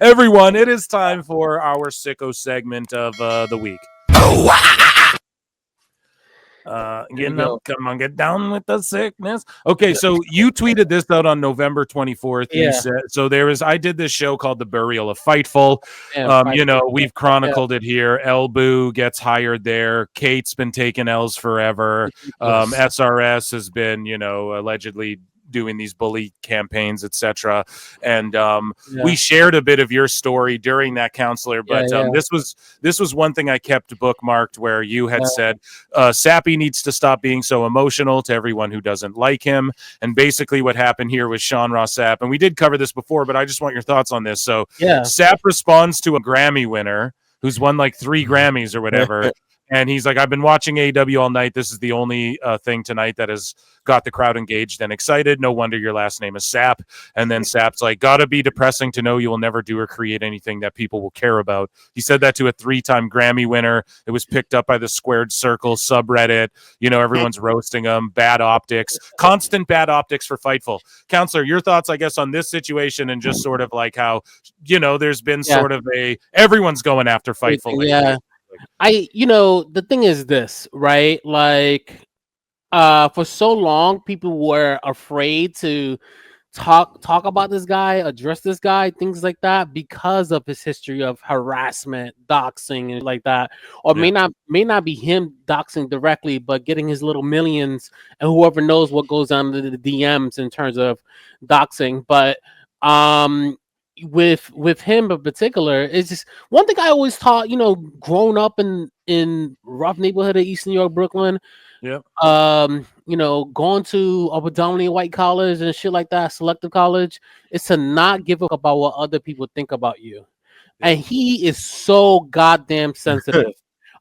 Everyone, it is time for our sicko segment of the week. Come on, get down with the sickness. Okay, so you tweeted this out on November 24th. You said so. I did this show called The Burial of Fightful. We've chronicled it here. Elbu gets hired there. Kate's been taking L's forever. SRS has been, allegedly doing these bully campaigns, etc. And we shared a bit of your story during that, counselor, but this was one thing I kept bookmarked, where you had said Sappy needs to stop being so emotional to everyone who doesn't like him. And basically what happened here was Sean Ross Sapp, and we did cover this before, but I just want your thoughts on this. So Sapp responds to a Grammy winner who's won like 3 Grammys or whatever. And he's like, I've been watching AEW all night. This is the only thing tonight that has got the crowd engaged and excited. No wonder your last name is Sapp. And then Sapp's like, gotta be depressing to know you will never do or create anything that people will care about. He said that to a 3-time Grammy winner. It was picked up by the Squared Circle subreddit. Everyone's roasting him. Bad optics. Constant bad optics for Fightful. Counselor, your thoughts, I guess, on this situation, and just sort of like how, there's been sort of everyone's going after Fightful lately. Yeah. The thing is this, right? Like, for so long, people were afraid to talk about this guy, address this guy, things like that, because of his history of harassment, doxing, and like that. Or may not be him doxing directly, but getting his little millions, and whoever knows what goes on in the DMs in terms of doxing. But with him in particular, it's just one thing I always taught, growing up in rough neighborhood of East New York, Brooklyn. Going to a predominantly white college and shit like that, selective college, is to not give a fuck about what other people think about you. And he is so goddamn sensitive.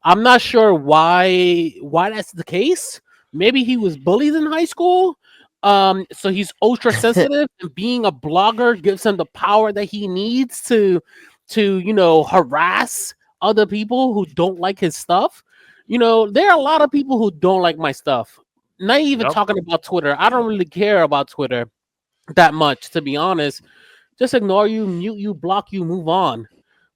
I'm not sure why that's the case. Maybe he was bullied in high school. So he's ultra sensitive, and being a blogger gives him the power that he needs to harass other people who don't like his stuff. There are a lot of people who don't like my stuff. Not even talking about Twitter. I don't really care about Twitter that much, to be honest. Just ignore you, mute you, block you, move on.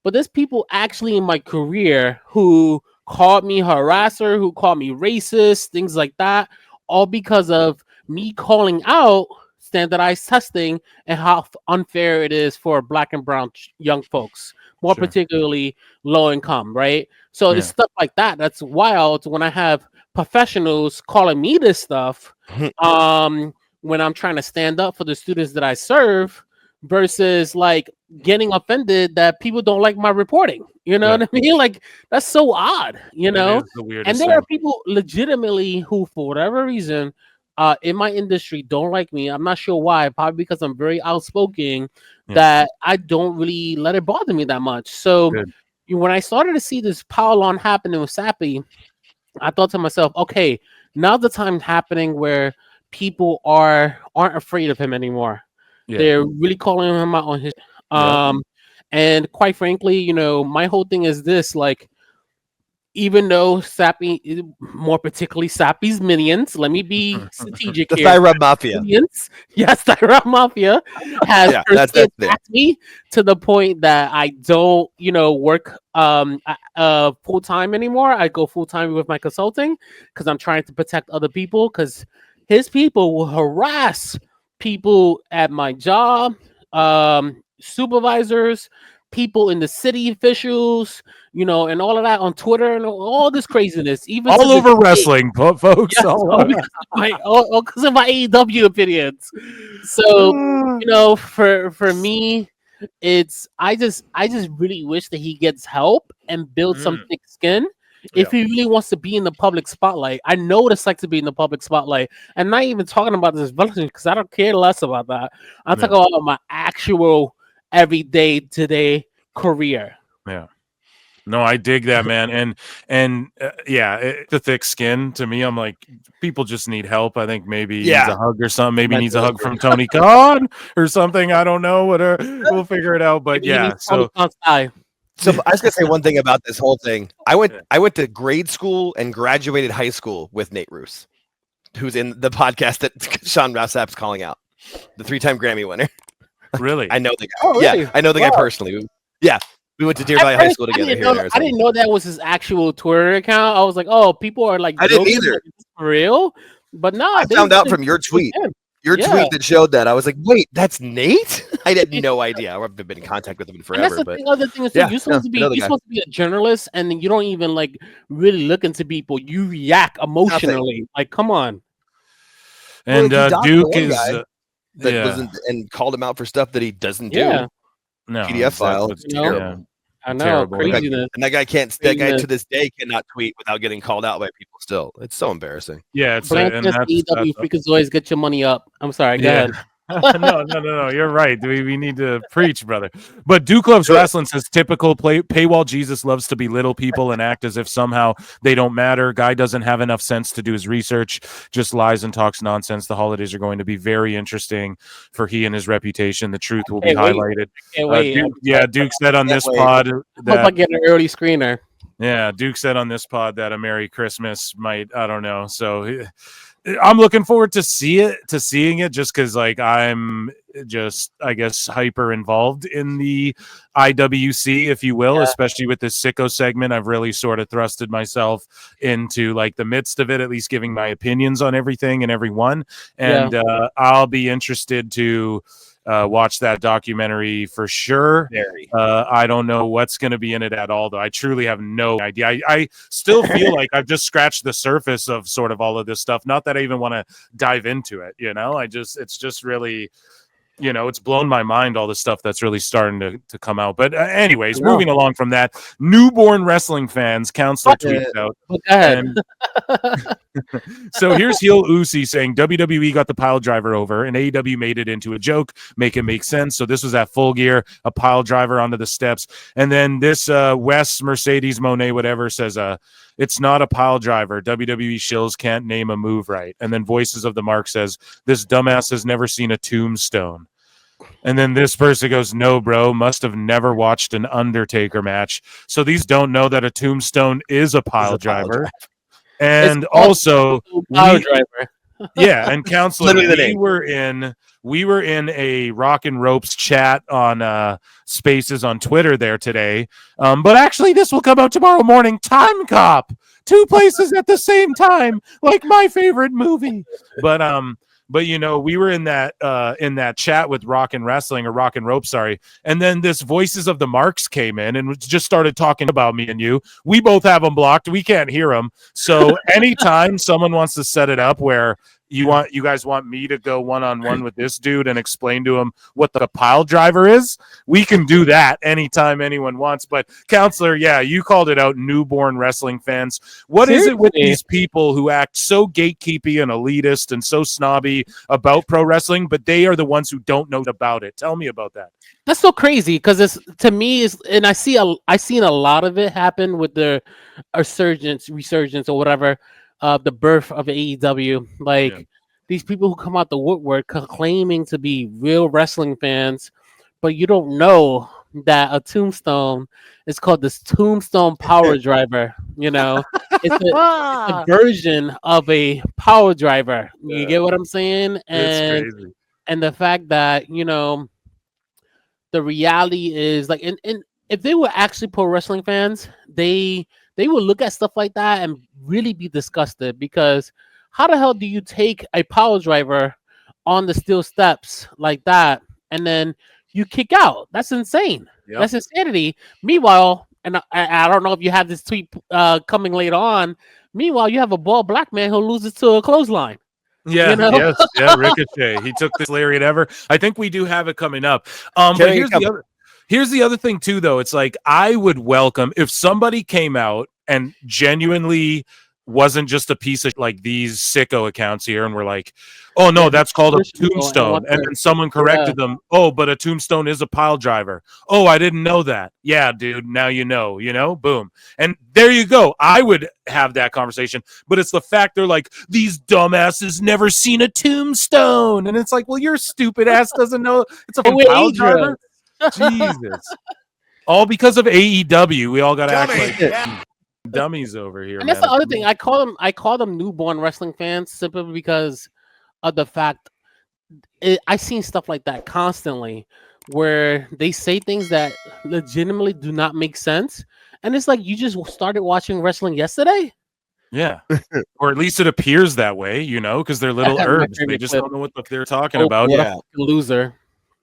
But there's people actually in my career who called me harasser, who called me racist, things like that, all because of me calling out standardized testing and how unfair it is for Black and brown young folks, more particularly low income, right? So it's stuff like that that's wild when I have professionals calling me this stuff when I'm trying to stand up for the students that I serve, versus like getting offended that people don't like my reporting. You know what I mean? Like, that's so odd, And there are people legitimately who, for whatever reason, in my industry don't like me. I'm not sure why. Probably because I'm very outspoken, that I don't really let it bother me that much. So when I started to see this pile on happening with Sappy, I thought to myself, okay, now the time happening where people aren't afraid of him anymore. They're really calling him out on his and quite frankly, my whole thing is this, like, even though Sappy, more particularly Sappy's minions, let me be strategic the here. Thyrub Mafia. Minions, Thyrub Mafia has attacked me to the point that I don't, work full time anymore. I go full time with my consulting because I'm trying to protect other people, because his people will harass people at my job, supervisors, people in the city, officials, and all of that on Twitter and all this craziness, even all over wrestling, folks. Yes, all because of my AEW opinions. So, for me, it's I just really wish that he gets help and builds some thick skin. If he really wants to be in the public spotlight. I know what it's like to be in the public spotlight. And not even talking about this villain, because I don't care less about that. I'm talking about my actual everyday today career. No, I dig that, man. And the thick skin, to me, I'm like, people just need help. I think maybe he needs a hug or something. Maybe needs a hug from Tony Khan or something. I don't know. Whatever. We'll figure it out. But So I was gonna say one thing about this whole thing. I went to grade school and graduated high school with Nate Roos, who's in the podcast that Sean Ross Sapp's calling out, the 3-time Grammy winner. Really? I know the guy. Oh, really? Yeah, I know the guy personally. Yeah, we went to Deer Valley High School together. I didn't know that was his actual Twitter account. I was like, oh, people are like, I didn't either. Like, for real? But no, I found out from your tweet. Your tweet that showed that. I was like, wait, that's Nate? I had no idea. I've been in contact with him forever. And that's the other thing is, you're supposed to be a journalist, and then you don't even like really look into people. You react emotionally. Nothing. Like, come on. And Duke is wasn't and called him out for stuff that he doesn't do. Yeah. No, PDF file. It's terrible. Yeah. I know, craziness. And that guy that guy to this day cannot tweet without getting called out by people still. It's so embarrassing. Yeah, it's AEW Freakazoids, get your money up. I'm sorry, go ahead. No, you're right. We need to preach, brother. But Duke Loves Wrestling says typical paywall Jesus loves to belittle people and act as if somehow they don't matter. Guy doesn't have enough sense to do his research, just lies and talks nonsense. The holidays are going to be very interesting for he and his reputation. The truth will be highlighted. Duke said on this pod that hope I get an early screener. Yeah, Duke said on this pod that a Merry Christmas might, I don't know. So I'm looking forward to seeing it just because like I'm just, I guess, hyper involved in the IWC, if you will, especially with this sicko segment. I've really sort of thrusted myself into like the midst of it, at least giving my opinions on everything and everyone. And I'll be interested to watch that documentary for sure. I don't know what's going to be in it at all, though. I truly have no idea. I still feel like I've just scratched the surface of sort of all of this stuff. Not that I even want to dive into it, it's just really, it's blown my mind, all the stuff that's really starting to come out. But anyways, moving along from that, newborn wrestling fans, Counselor tweets out. So here's Heel Uzi saying WWE got the pile driver over and AEW made it into a joke, make it make sense. So this was at Full Gear, a pile driver onto the steps. And then this Wes Mercedes Monet, whatever, says it's not a pile driver. WWE shills can't name a move right. And then Voices of the Mark says, this dumbass has never seen a tombstone. And then this person goes, no, bro, must have never watched an Undertaker match. So these don't know that a tombstone is a pile driver. And also, and Counselor, we were in a Rock and Ropes chat on Spaces on Twitter there today. But actually, this will come out tomorrow morning. Time Cop, 2 places at the same time, like my favorite movie. But we were in that chat with Rock and Rope, and then this Voices of the Marks came in and just started talking about me and you. We both have them blocked. We can't hear them. So anytime someone wants to set it up where you guys want me to go one-on-one with this dude and explain to him what the pile driver is, we can do that anytime anyone wants. But Counselor, you called it out, newborn wrestling fans. What is it with these people who act so gatekeepy and elitist and so snobby about pro wrestling, but they are the ones who don't know about it? Tell me about that. That's so crazy because it's, to me, and I seen a lot of it happen with the resurgence or whatever. The birth of AEW, these people who come out the woodwork claiming to be real wrestling fans, but you don't know that a tombstone is called this Tombstone Power Driver. It's a version of a power driver. You get what I'm saying? And the fact that the reality is like, and if they were actually pro wrestling fans, they would look at stuff like that and really be disgusted, because how the hell do you take a power driver on the steel steps like that and then you kick out? That's insane. Yep. That's insanity. Meanwhile, and I don't know if you have this tweet coming later on, meanwhile, you have a bald black man who loses to a clothesline. Ricochet. He took this lariat ever. I think we do have it coming up. But here's the other thing too, though. It's like, I would welcome if somebody came out and genuinely wasn't just a piece of like these sicko accounts here and we're like, oh no, that's called a tombstone, and then someone corrected them, oh, but a tombstone is a pile driver. Oh, I didn't know that. Yeah, dude, now you know, boom. And there you go. I would have that conversation, but it's the fact they're like, these dumbasses never seen a tombstone, and it's like, well, your stupid ass doesn't know it's a pile driver. Jesus. All because of AEW. We all got to act like dummies over here. And that's the other thing. I call them newborn wrestling fans simply because of the fact I seen stuff like that constantly, where they say things that legitimately do not make sense, and it's like you just started watching wrestling yesterday. Yeah, or at least it appears that way, because they're little herbs. They just don't know what they're talking about. What a loser.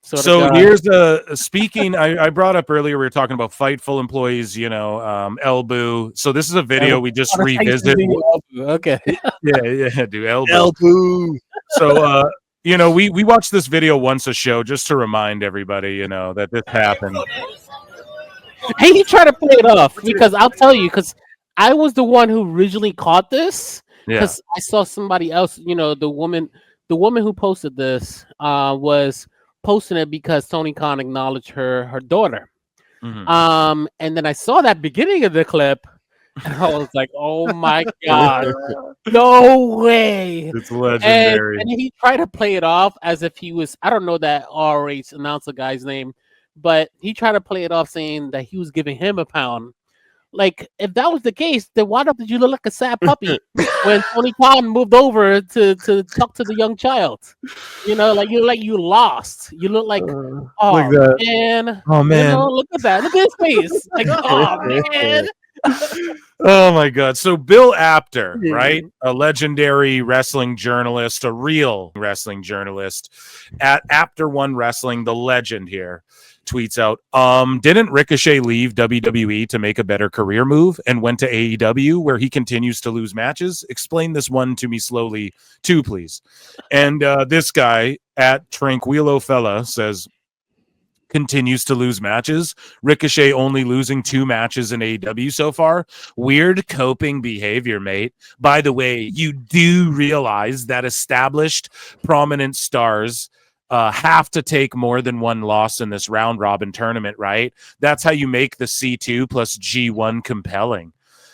So here's speaking. I brought up earlier. We were talking about Fightful employees. Elboo. So this is a video we just revisited. Okay. Yeah, do Elboo. So we watched this video once a show just to remind everybody, that this happened. Hey, he tried to play it off because I'll tell you, because I was the one who originally caught this because I saw somebody else. The woman who posted this was posting it because Tony Khan acknowledged her daughter. Mm-hmm. And then I saw that beginning of the clip, and I was like, "Oh my god, no way!" It's legendary. And he tried to play it off as if he was. I don't know that RH announcer guy's name, but he tried to play it off saying that he was giving him a pound. Like, if that was the case, then why did you look like a sad puppy when Tony Khan moved over to talk to the young child? You lost. You look like, man. Oh, man. Look at that. Look at his face. Like, oh, man. Oh, my God. So Bill Apter, right? A legendary wrestling journalist, a real wrestling journalist at Apter One Wrestling, the legend here, tweets out, didn't Ricochet leave WWE to make a better career move and went to AEW where he continues to lose matches? Explain this one to me slowly too, please. And this guy at Tranquilo Fella says, continues to lose matches. Ricochet only losing 2 matches in AEW so far. Weird coping behavior, mate. By the way, you do realize that established prominent stars have to take more than 1 loss in this round robin tournament, right? That's how you make the C2 plus G1 compelling.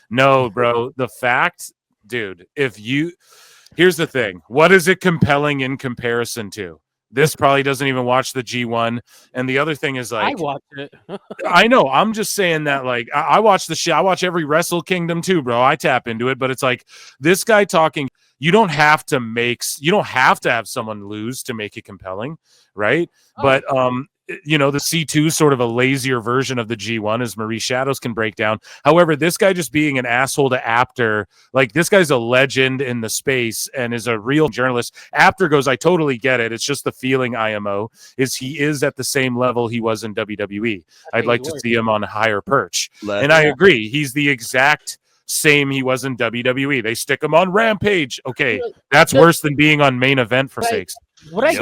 No, bro. The fact, dude, here's the thing. What is it compelling in comparison to? This probably doesn't even watch the G1. And the other thing is, like, I watch it. I know. I'm just saying that, like, I watch the shit. I watch every Wrestle Kingdom too, bro. I tap into it, but it's like this guy talking. You don't have to have someone lose to make it compelling, right? Oh. But the C2 is sort of a lazier version of the G1, as Marie Shadows can break down. However, this guy just being an asshole to Apter, like, this guy's a legend in the space and is a real journalist. Apter goes, I totally get it. It's just the feeling, IMO, is he is at the same level he was in WWE. I'd like to see him on a higher perch. And I agree. He's the exact same he was in WWE. They stick him on Rampage. Okay, that's worse than being on Main Event, for sakes. What I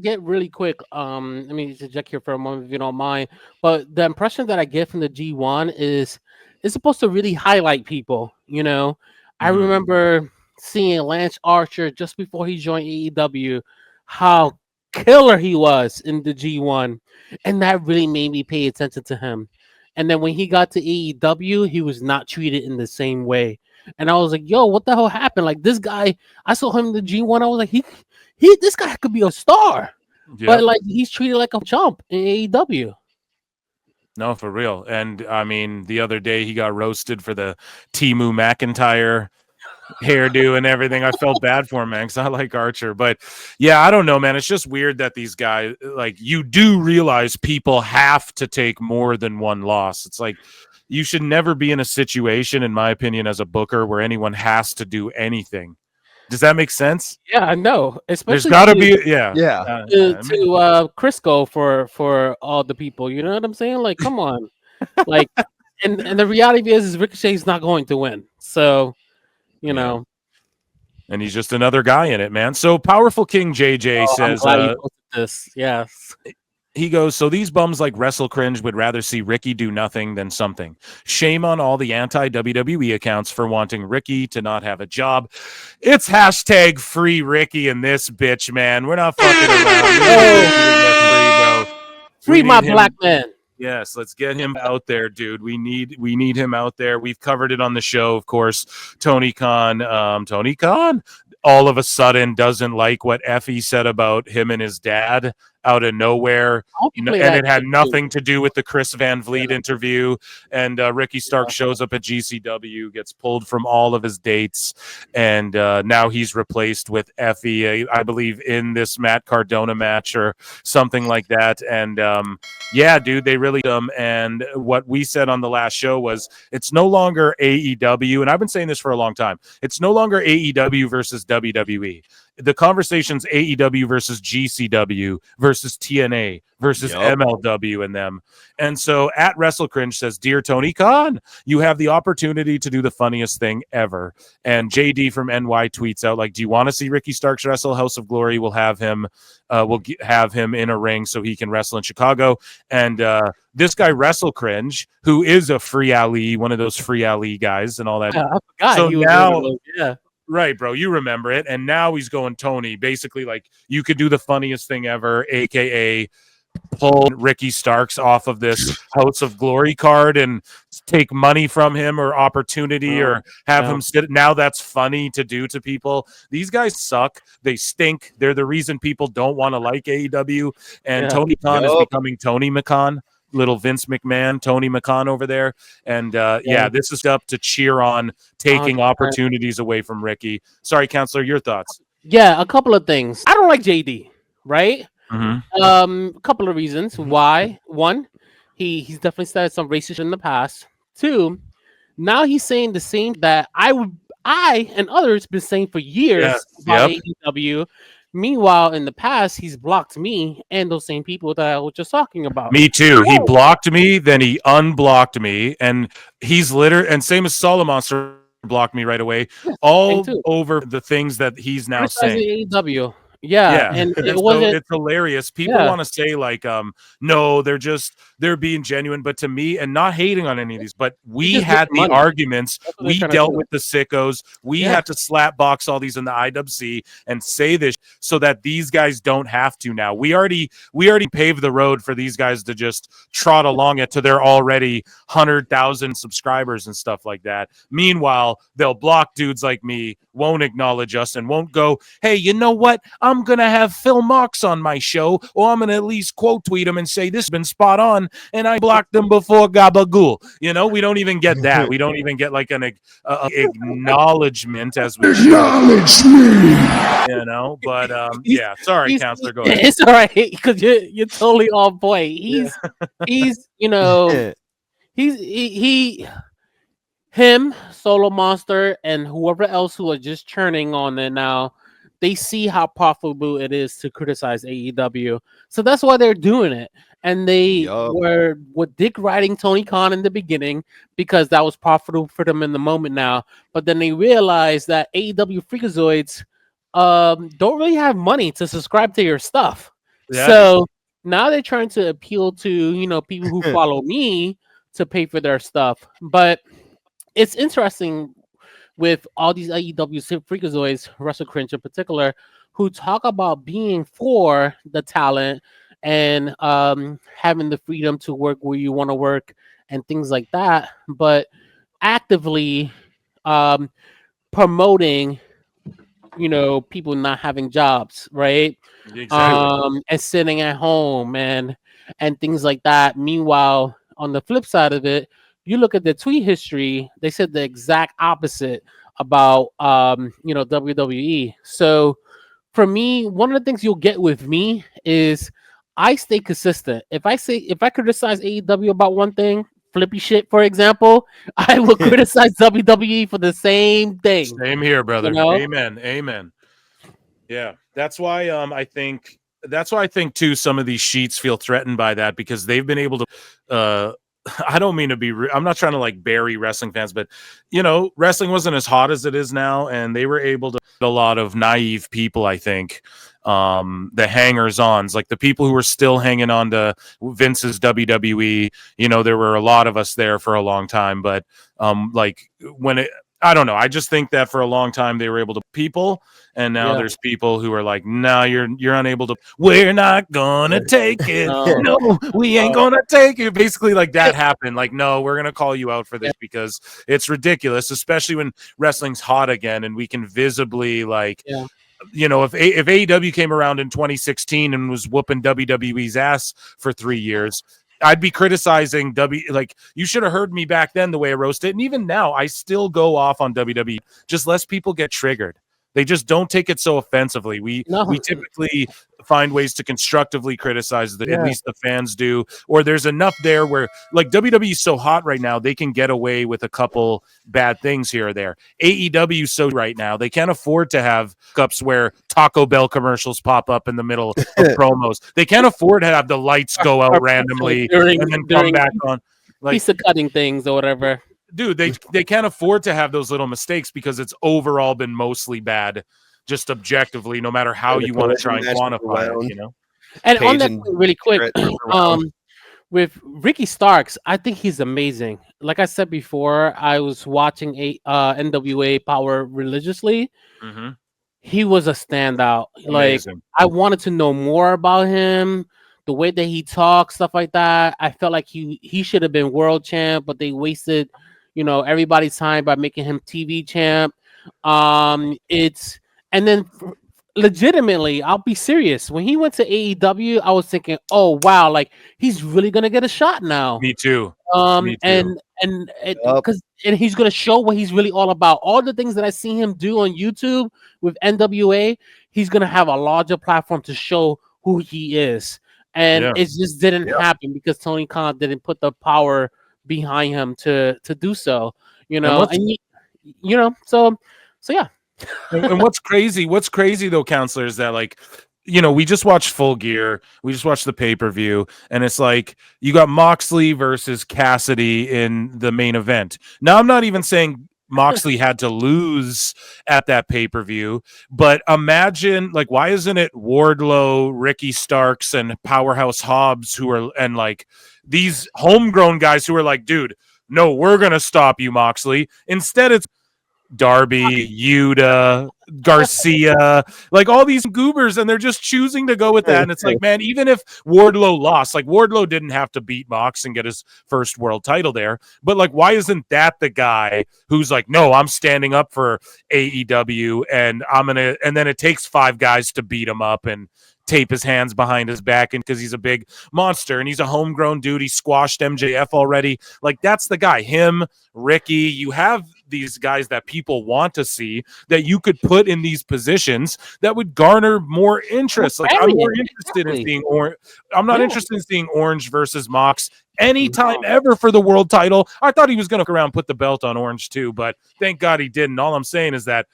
get really quick, let me interject here for a moment if you don't mind. But the impression that I get from the G1 is it's supposed to really highlight people. I remember seeing Lance Archer just before he joined AEW, how killer he was in the G1, and that really made me pay attention to him. And then when he got to AEW, he was not treated in the same way. And I was like, yo, what the hell happened? Like, this guy, I saw him in the G1. I was like, this guy could be a star. Yep. But, like, he's treated like a chump in AEW. No, for real. And, I mean, the other day he got roasted for the Timu McIntyre hairdo and everything. I felt bad for him, man, because I like Archer. But yeah, I don't know, man. It's just weird that these guys, like, you do realize people have to take more than 1 loss. It's like you should never be in a situation, in my opinion, as a booker, where anyone has to do anything. Does that make sense? Yeah, I know. Especially there's got to be, to Crisco for all the people. You know what I'm saying? Like, come on. Like, and the reality is Ricochet's not going to win. So, you know. And he's just another guy in it, man. So Powerful King JJ says, this. Yes. He goes, so these bums like Wrestle Cringe would rather see Ricky do nothing than something. Shame on all the anti-WWE accounts for wanting Ricky to not have a job. It's hashtag free Ricky in this bitch, man. We're not fucking around. Free my black man. Yes, let's get him out there, dude. We need him out there. We've covered it on the show, of course. Tony Khan, all of a sudden doesn't like what Effie said about him and his dad out of nowhere. And it had nothing to do with the Chris Van Vliet interview. And Ricky Starks shows up at GCW, gets pulled from all of his dates, and now he's replaced with Effie, I believe, in this Matt Cardona match or something like that. And yeah, dude, they really and what we said on the last show was it's no longer AEW, and I've been saying this for a long time. It's no longer AEW versus WWE. The conversation's AEW versus GCW versus TNA versus MLW and them. And so at WrestleCringe says, "Dear Tony Khan, you have the opportunity to do the funniest thing ever." And JD from NY tweets out, like, "Do you want to see Ricky Starks wrestle House of Glory? We'll have him in a ring so he can wrestle in Chicago." And this guy WrestleCringe, who is a Free Ali, one of those Free Ali guys and all that. I forgot so now, right, bro, you remember it. And now he's going, Tony, basically like, you could do the funniest thing ever, aka pull Ricky Starks off of this House of Glory card and take money from him or opportunity or have him sit. Now that's funny to do to people. These guys suck. They stink. They're the reason people don't want to like AEW. And Tony Khan is becoming Tony McCon. Little Vince McMahon, Tony McCon over there. And this is up to cheer on taking opportunities away from Ricky. Sorry, Counselor, your thoughts? Yeah, a couple of things. I don't like JD, right? Mm-hmm. A couple of reasons why. One, he's definitely said some racist in the past. Two, now he's saying the same that I and others been saying for years about AEW. Meanwhile, in the past, he's blocked me and those same people that I was just talking about. Me too. He blocked me, then he unblocked me, and he's and same as Solomonster blocked me right away. All over the things that he's now saying. AEW. Yeah, and it's hilarious. People want to say like, no, they're being genuine, but to me, and not hating on any of these, but we had the arguments. We dealt with the sickos. We had to slap box all these in the IWC and say this so that these guys don't have to now. We already paved the road for these guys to just trot along it to their already 100,000 subscribers and stuff like that. Meanwhile, they'll block dudes like me, won't acknowledge us, and won't go, hey, you know what? I'm going to have Phil Marks on my show, or I'm going to at least quote tweet him and say this has been spot on, and I blocked them before Gabagool. You know, we don't even get that. We don't even get like an acknowledgement as we acknowledge me. You know, but sorry, Counselor, go ahead. It's all right, because you're totally on point. He's you know, him, Solo Monster, and whoever else who are just churning on it now, they see how profitable it is to criticize AEW. So that's why they're doing it. And they were dick riding Tony Khan in the beginning because that was profitable for them in the moment now. But then they realized that AEW Freakazoids don't really have money to subscribe to your stuff. Yeah. So now they're trying to appeal to, you know, people who follow me to pay for their stuff. But it's interesting with all these AEW Freakazoids, WrestleCringe in particular, who talk about being for the talent and having the freedom to work where you want to work and things like that, but actively promoting, you know, people not having jobs, right? Exactly. And sitting at home and things like that. Meanwhile, on the flip side of it, you look at the tweet history, they said the exact opposite about WWE. So for me, one of the things you'll get with me is I stay consistent. If I criticize AEW about one thing, flippy shit, for example, I will criticize WWE for the same thing. Same here, brother. You know? Amen. Yeah. That's why I think too some of these sheets feel threatened by that, because they've been able to I don't mean to be I'm not trying to like bury wrestling fans, but you know, wrestling wasn't as hot as it is now, and they were able to get a lot of naive people, I think, the hangers-ons, like the people who were still hanging on to Vince's WWE. You know, there were a lot of us there for a long time, but like when I don't know. I just think that for a long time they were able to people, and now there's people who are like, "No, you're unable to. We're not gonna take it. No, we ain't gonna take it." Basically, like that happened. Like, no, we're gonna call you out for this because it's ridiculous, especially when wrestling's hot again and we can visibly like you know, if AEW came around in 2016 and was whooping WWE's ass for 3 years, I'd be criticizing like, you should have heard me back then the way I roasted it. And even now, I still go off on WWE. Just less people get triggered. They just don't take it so offensively. We typically find ways to constructively criticize at least the fans do, or there's enough there where, like, WWE is so hot right now, they can get away with a couple bad things here or there. AEW so right now, they can't afford to have cups where Taco Bell commercials pop up in the middle of promos. They can't afford to have the lights go out randomly and then come back on. Like, piece of cutting things or whatever. Dude, they can't afford to have those little mistakes because it's overall been mostly bad, just objectively, no matter how you want to try and quantify it, you know? And on that point, really quick, with Ricky Starks, I think he's amazing. Like I said before, I was watching NWA Power religiously. Mm-hmm. He was a standout. Amazing. Like, I wanted to know more about him. The way that he talks, stuff like that. I felt like he should have been world champ, but they wasted, you know, everybody's time by making him TV champ. Legitimately, I'll be serious. When he went to AEW, I was thinking, oh wow, like, he's really gonna get a shot now. Me too. And he's gonna show what he's really all about. All the things that I see him do on YouTube with NWA, he's gonna have a larger platform to show who he is. And it just didn't happen because Tony Khan didn't put the power behind him to do so. You know, so yeah. And what's crazy though, Counselor, is that, like, you know, we just watched Full Gear, we just watched the pay-per-view, and it's like you got Moxley versus Cassidy in the main event. Now, I'm not even saying Moxley had to lose at that pay-per-view, but imagine, like, why isn't it Wardlow, Ricky Starks, and Powerhouse Hobbs who are, and like these homegrown guys who are like, dude, no, we're gonna stop you, Moxley. Instead, it's Darby, Yuta, Garcia, like all these goobers, and they're just choosing to go with that. And it's like, man, even if Wardlow lost, like, Wardlow didn't have to beat Mox and get his first world title there, but like, why isn't that the guy who's like, no, I'm standing up for AEW, and and then it takes 5 guys to beat him up and tape his hands behind his back, and because he's a big monster and he's a homegrown dude, he squashed MJF already. Like, that's the guy. Him, Ricky, you have these guys that people want to see, that you could put in these positions that would garner more interest. Like, I'm more interested in seeing I'm not interested in seeing Orange versus Mox anytime ever for the world title. I thought he was going to go around and put the belt on Orange too, but thank God he didn't. All I'm saying is that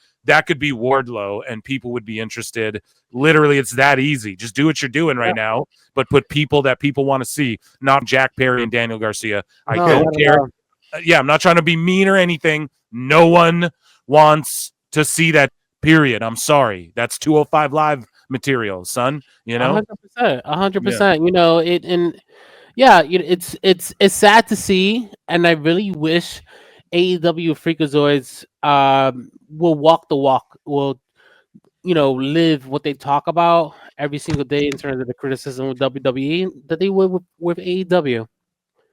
could be Wardlow and people would be interested. Literally, it's that easy. Just do what you're doing right now, but put people that people want to see, not Jack Perry and Daniel Garcia. I don't care. I'm not trying to be mean or anything. No one wants to see that, period. I'm sorry. That's 205 Live material, son. You know? 100%. You know, it's sad to see, and I really wish AEW Freakazoids will walk the walk, will, you know, live what they talk about every single day in terms of the criticism of WWE that they would with AEW.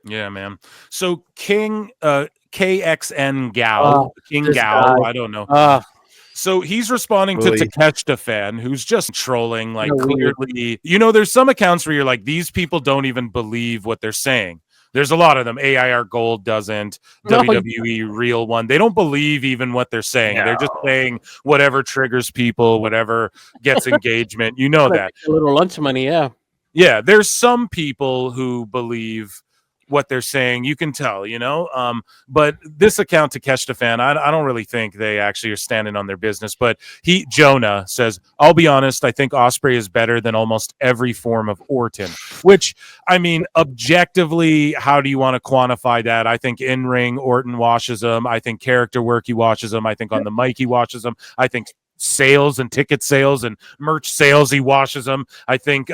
Yeah, man. So King KXN Gao, King Gao, I don't know. So he's responding to Takeshita Fan, who's just trolling, like, clearly. You know, there's some accounts where you're like, these people don't even believe what they're saying. There's a lot of them. AIR Gold doesn't. WWE Real One. They don't believe even what they're saying. No. They're just saying whatever triggers people, whatever gets engagement. You know that. A little lunch money, yeah. Yeah, there's some people who believe what they're saying. You can tell, you know. But this account, Takeshita Fan, I don't really think they actually are standing on their business. But Jonah says, I'll be honest, I think Ospreay is better than almost every form of Orton. Which, I mean, objectively, how do you want to quantify that? I think in-ring Orton washes him. I think character work he washes him. I think on the mic he washes him. I think sales and ticket sales and merch sales he washes them. I think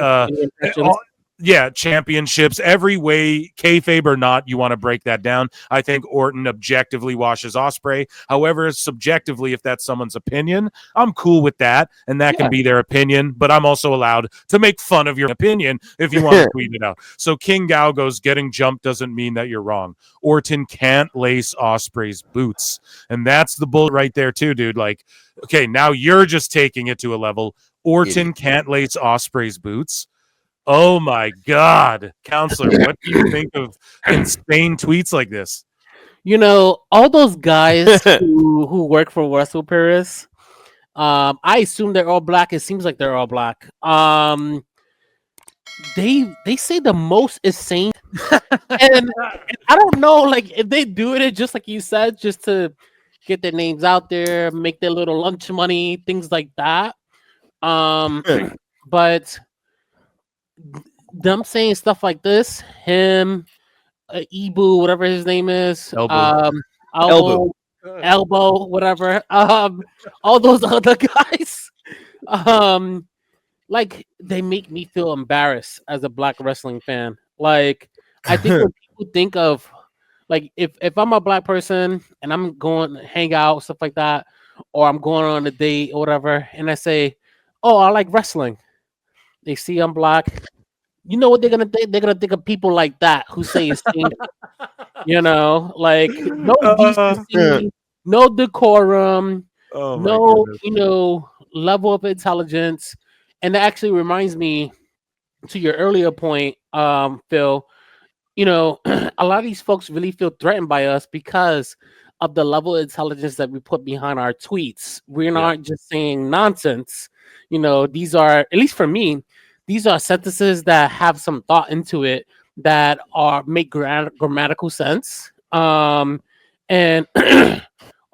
Yeah, championships, every way, kayfabe or not, you want to break that down. I think Orton objectively washes Ospreay. However, subjectively, if that's someone's opinion, I'm cool with that, and that can be their opinion, but I'm also allowed to make fun of your opinion if you want to tweet it out. So King Gao goes, getting jumped doesn't mean that you're wrong. Orton can't lace Ospreay's boots, and that's the bull right there too, dude. Like, okay, now you're just taking it to a level. Orton can't lace Ospreay's boots. Oh my God, Counselor, what do you think of insane tweets like this? You know, all those guys who work for Wrestle Paris, I assume they're all black. It seems like they're all black. They say the most insane, and I don't know, like if they do it just like you said, just to get their names out there, make their little lunch money, things like that. But them saying stuff like this, him, Ibu, whatever his name is, Elbow, whatever, all those other guys, like they make me feel embarrassed as a black wrestling fan. Like I think when people think of, like, if I'm a black person and I'm going to hang out, stuff like that, or I'm going on a date or whatever, and I say, "Oh, I like wrestling," they see I'm black. You know what they're gonna think? They're gonna think of people like that who say it's you know, like no decency, no decorum, no level of intelligence. And that actually reminds me to your earlier point, Phil. You know, a lot of these folks really feel threatened by us because of the level of intelligence that we put behind our tweets. We're not just saying nonsense. You know, these are, at least for me, these are sentences that have some thought into it, that make grammatical sense, and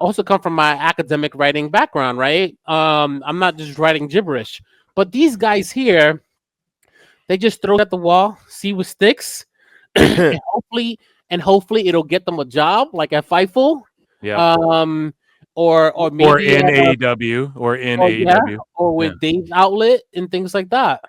also come from my academic writing background, right? I'm not just writing gibberish, but these guys here, they just throw it at the wall, see what sticks, and hopefully it'll get them a job, like at Fightful, or maybe in AEW, or with Dave's Outlet and things like that.